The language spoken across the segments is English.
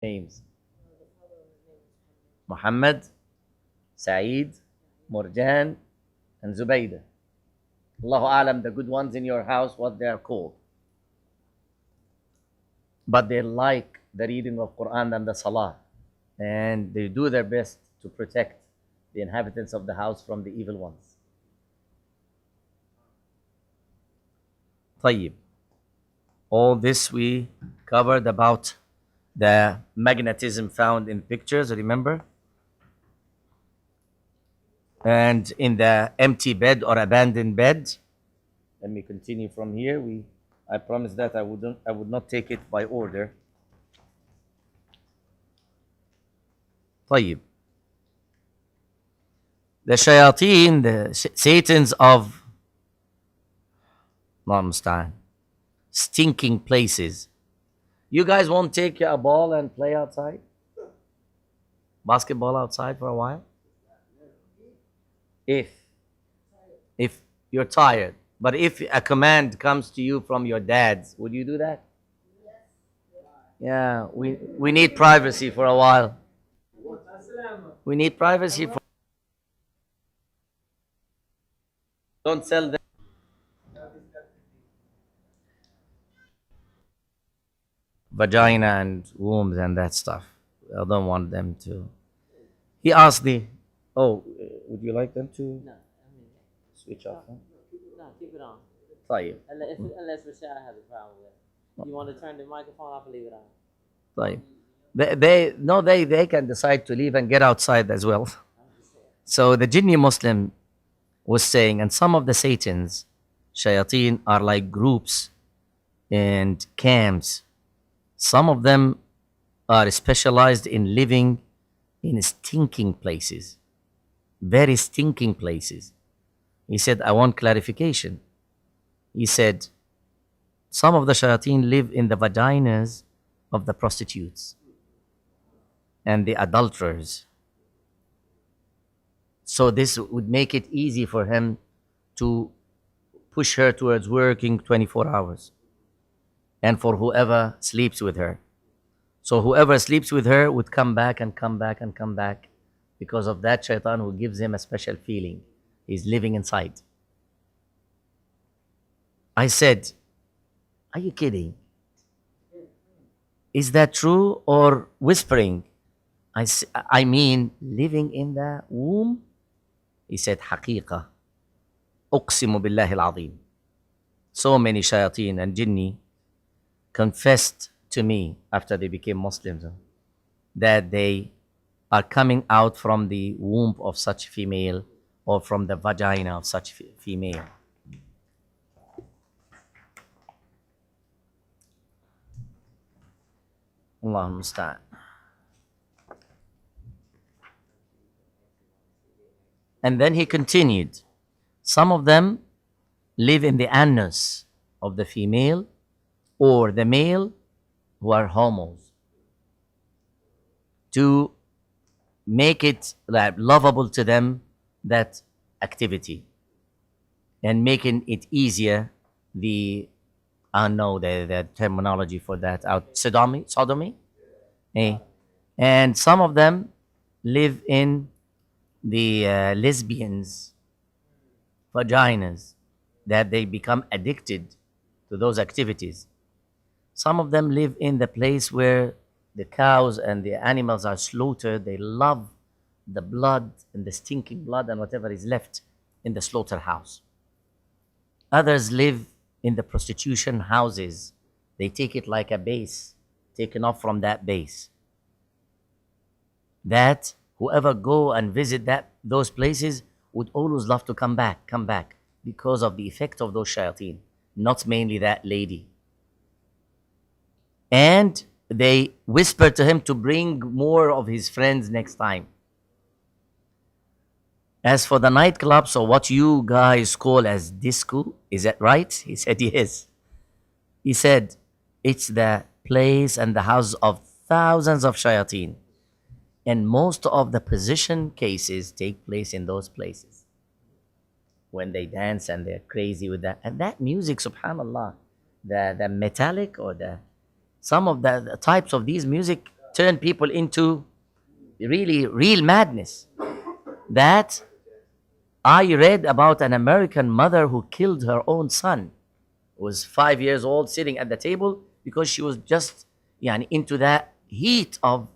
names? Muhammad, Saeed, Murjan, and Zubaydah. Allahu Alam, the good ones in your house, what they are called. But they like the reading of Quran and the Salah. And they do their best to protect the inhabitants of the house from the evil ones. طيب. All this we covered about the magnetism found in pictures, remember? And in the empty bed or abandoned bed. Let me continue from here. I promised that I would not take it by order. طيب. The shayateen, the Satans of Allah musta'an, stinking places. You guys won't take a ball and play outside? Basketball outside for a while? If you're tired. But if a command comes to you from your dads, would you do that? Yeah, we need privacy for a while. We need privacy for. Don't sell them. Vagina and wombs and that stuff. I don't want them to. He asked the. Oh, would you like them to No, I mean, switch off? Huh? no, keep it on. طيب. Unless Rashad has a problem with it. You want to turn the microphone off or leave it on? طيب. They can decide to leave and get outside as well. So the Jinni Muslim was saying, and some of the Satans, shayateen, are like groups and camps. Some of them are specialized in living in stinking places, very stinking places. He said, I want clarification. He said, some of the shayateen live in the vaginas of the prostitutes and the adulterers. So this would make it easy for him to push her towards working 24 hours and for whoever sleeps with her. So whoever sleeps with her would come back and come back and come back because of that shaitan who gives him a special feeling. He's living inside. I said, are you kidding? Is that true or whispering? I mean, living in the womb? He said, حقيقة. أقسم بالله العظيم. So many shayateen and jinni confessed to me after they became Muslims that they are coming out from the womb of such female or from the vagina of such female. Allahumma musta'an. And then he continued, some of them live in the anus of the female or the male who are homos to make it lovable to them, that activity, and making it easier, I know the terminology for that out, sodomy. Eh? And some of them live in the lesbians' vaginas, that they become addicted to those activities. Some of them live in the place where the cows and the animals are slaughtered. They love the blood and the stinking blood and whatever is left in the slaughterhouse. Others live in the prostitution houses. They take it like a base, taken off from that base. That whoever go and visit those places would always love to come back, because of the effect of those shayateen, not mainly that lady. And they whisper to him to bring more of his friends next time. As for the nightclubs, or what you guys call as disco, is that right? He said yes. He said it's the place and the house of thousands of shayateen. And most of the position cases take place in those places. When they dance and they're crazy with that. And that music, subhanAllah, the metallic or some of the types of these music turn people into really real madness. That I read about an American mother who killed her own son, who was 5 years old, sitting at the table because she was just into that heat of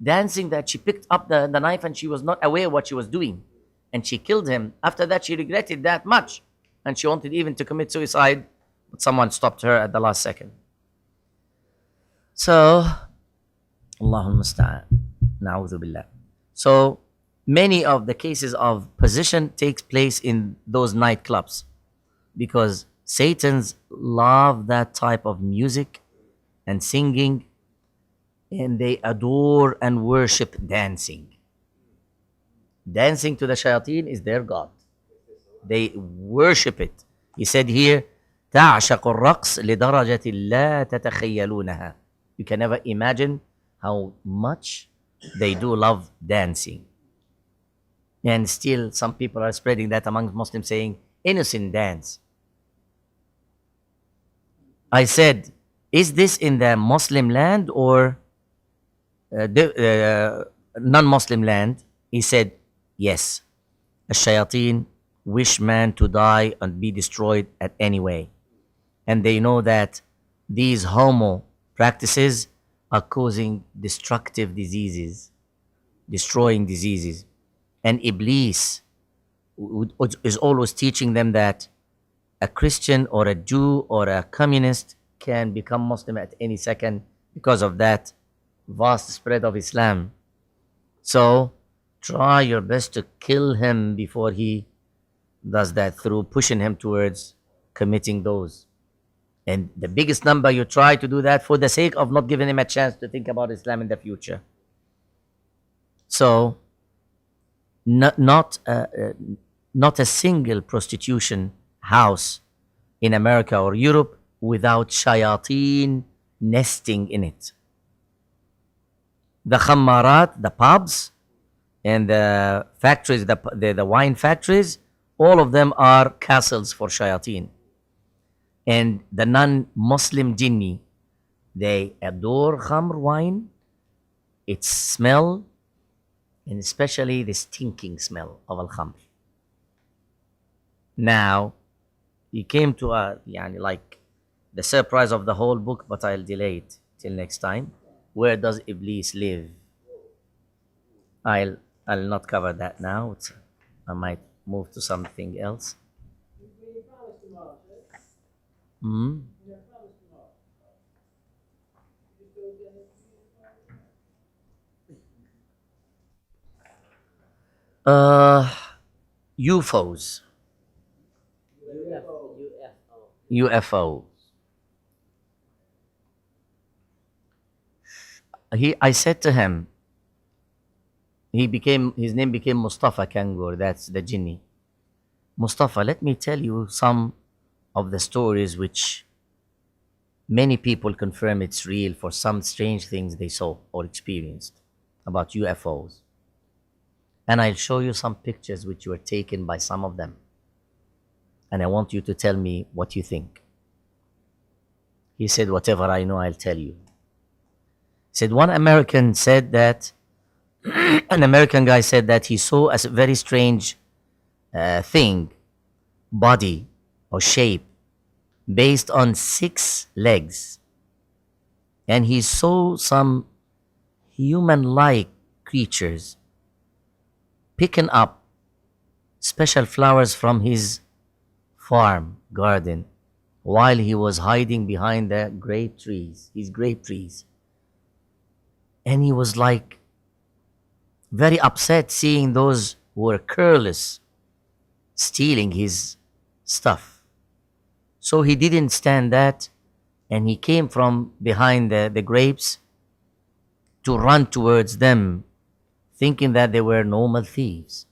dancing that she picked up the knife and she was not aware what she was doing. And she killed him. After that, she regretted that much. And she wanted even to commit suicide, but someone stopped her at the last second. So, Allahul Musta'an. Na'udhu billah. So, many of the cases of possession takes place in those nightclubs because Satans love that type of music and singing, and they adore and worship dancing. Dancing to the shayateen is their god. They worship it. He said here, تعشق الرقص لدرجة لا تتخيلونها. You can never imagine how much they do love dancing. And still, some people are spreading that among Muslims, saying, innocent dance. I said, is this in the Muslim land or non-Muslim land? He said, yes. الشياطين wish man to die and be destroyed at any way. And they know that these homo practices are causing destructive diseases, destroying diseases. And Iblis is always teaching them that a Christian or a Jew or a communist can become Muslim at any second because of that vast spread of Islam. So try your best to kill him before he does that, through pushing him towards committing those. And the biggest number, you try to do that for the sake of not giving him a chance to think about Islam in the future. So not a single prostitution house in America or Europe without shayateen nesting in it. The khammarat, the pubs, and the factories, the wine factories, all of them are castles for shayateen. And the non-Muslim jinni, they adore khamr, wine, its smell, and especially the stinking smell of al-khamr. Now, he came to like the surprise of the whole book, but I'll delay it till next time. Where does Iblis live? I'll not cover that now. I might move to something else. Hmm? UFOs. UFO. I said to him, his name became Mustafa Kangur, that's the jinni. Mustafa, let me tell you some of the stories which many people confirm it's real for some strange things they saw or experienced about UFOs. And I'll show you some pictures which were taken by some of them. And I want you to tell me what you think. He said, whatever I know, I'll tell you. He said, one American said that, an American guy said that he saw a very strange thing, body or shape, based on 6 legs. And he saw some human-like creatures picking up special flowers from his farm garden while he was hiding behind the grape trees, his grape trees. And he was like very upset seeing those who were careless stealing his stuff. So he didn't stand that, and he came from behind the grapes to run towards them, thinking that they were normal thieves.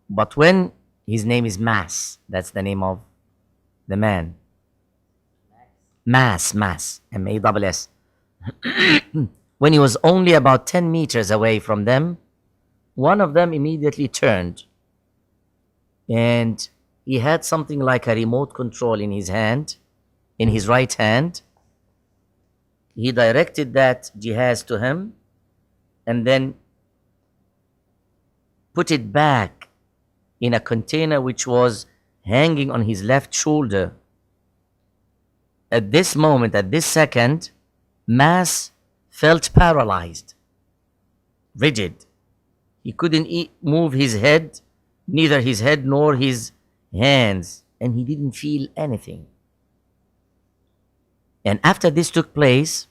But when his name is Mass, that's the name of the man. Mass, M-A-S-S. When he was only about 10 meters away from them, one of them immediately turned, and he had something like a remote control in his hand, in his right hand. he directed that jihaz to him and then put it back in a container which was hanging on his left shoulder. At this moment, at this second, Mas felt paralyzed, rigid. He couldn't move his head, neither his head nor his hands, and he didn't feel anything. And after this took place,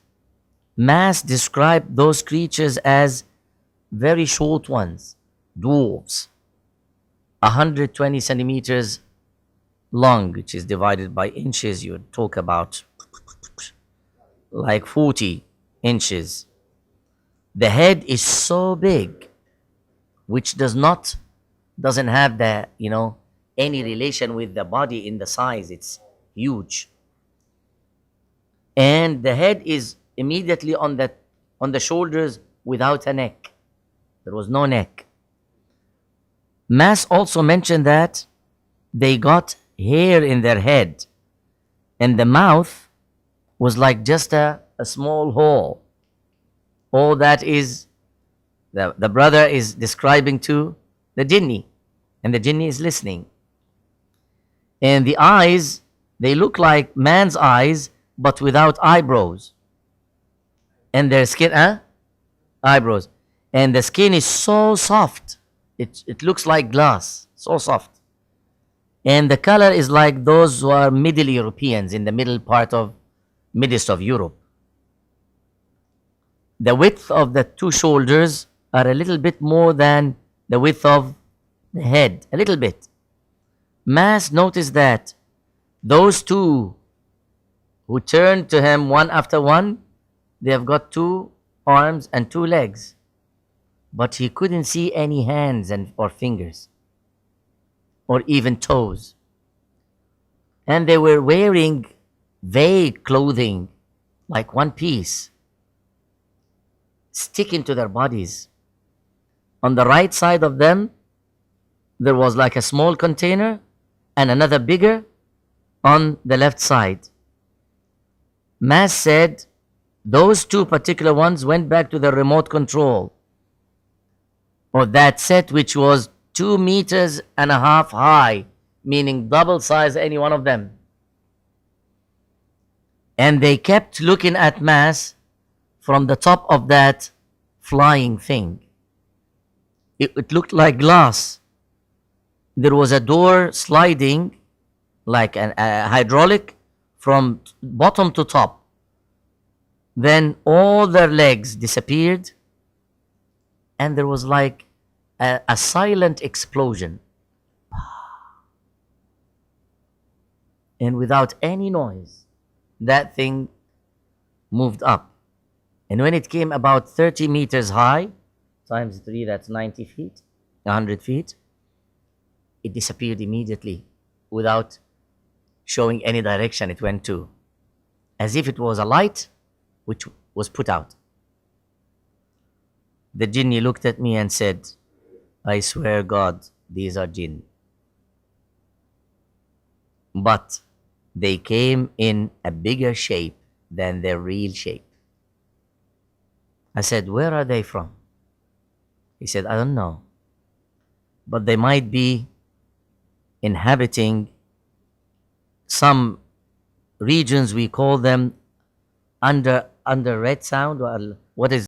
Mas described those creatures as very short ones, dwarves, 120 centimeters long, which is divided by inches. You would talk about like 40 inches. The head is so big, which doesn't have the any relation with the body in the size. It's huge, and the head is immediately on the shoulders without a neck. There was no neck. Mas also mentioned that they got hair in their head, and the mouth was like just a small hole. All that is the brother is describing to the jinni, and the jinni is listening. And the eyes, they look like man's eyes, but without eyebrows. And their skin, eyebrows. And the skin is so soft. It looks like glass, so soft. And the color is like those who are Middle Europeans in the middle part of midst of Europe. The width of the two shoulders are a little bit more than the width of the head, a little bit. Mas noticed that those two who turned to him one after one, they have got 2 arms and 2 legs, but he couldn't see any hands or fingers or even toes. And they were wearing vague clothing, like one piece, sticking to their bodies. On the right side of them, there was like a small container and another bigger on the left side. Mas said those 2 particular ones went back to the remote control of that set, which was 2.5 meters high, meaning double size any one of them. And they kept looking at Mas from the top of that flying thing. It looked like glass. There was a door sliding like a hydraulic from bottom to top. Then all their legs disappeared, and there was like a silent explosion. And without any noise, that thing moved up. And when it came about 30 meters high, times 3, that's 90 feet, 100 feet, it disappeared immediately without showing any direction it went to, as if it was a light which was put out. The jinni looked at me and said, I swear God, these are jinn. But they came in a bigger shape than their real shape. I said, where are they from? He said, I don't know. But they might be inhabiting some regions, we call them under red sound, or what is